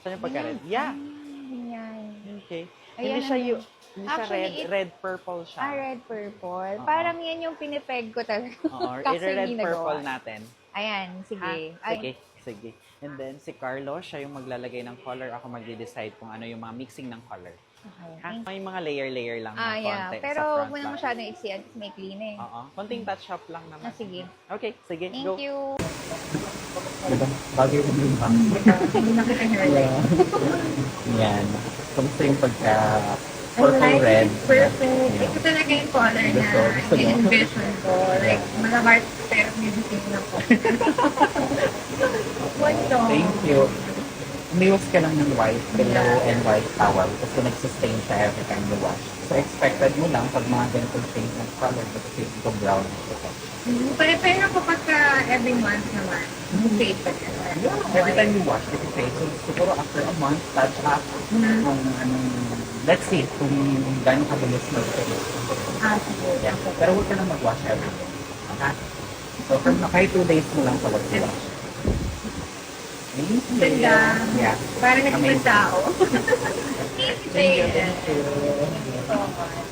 Saan yung pagka-red? Yeah. Ganyan. Okay. Ayan, Hindi siya ano. hindi siya Actually, red-purple siya. red purple. Oo. Parang yan yung pinipeg ko talaga. Oo, Kaso i-red hindi purple nagawa. natin. Ayan, sige. Ha? Sige, sige. And then, si Carlo, siya yung maglalagay ng color. Ako magde-decide kung ano yung mga mixing ng color. Okay. Ha? May mga layer-layer lang na Yeah. konti Pero sa huwag front mo na lang. masyadong iksi at may clean eh. Oo. Konting touch up lang naman. Sige. Okay, sige, Thank go. you. Diba? Bagay mo yung bang. Yan. Kamusta yung pagka purple red? Perfect. Ito talaga yung color na Gusto mo? i-envision ko. Like, malabart pero music na po. What's so? Thank you. Umiwas ka lang ng white pillow and white towel kasi nagsustain siya every time you wash. So expected mo lang pag mga ganitong shade ng color kasi ito brown. Pero kapag every month naman, fade pa din. Every time you wash, it fades. So siguro after a month, touch up kung anong, let's see kung gano'ng kabilis na ito. Siguro. Yeah. Pero huwag ka na mag-wash every day. Okay? So from kahit 2 days mo lang pala wash. Thank you. Ganda. Yeah. Parang naging Amazing. tao. Thank you. Thank you. Thank you so much.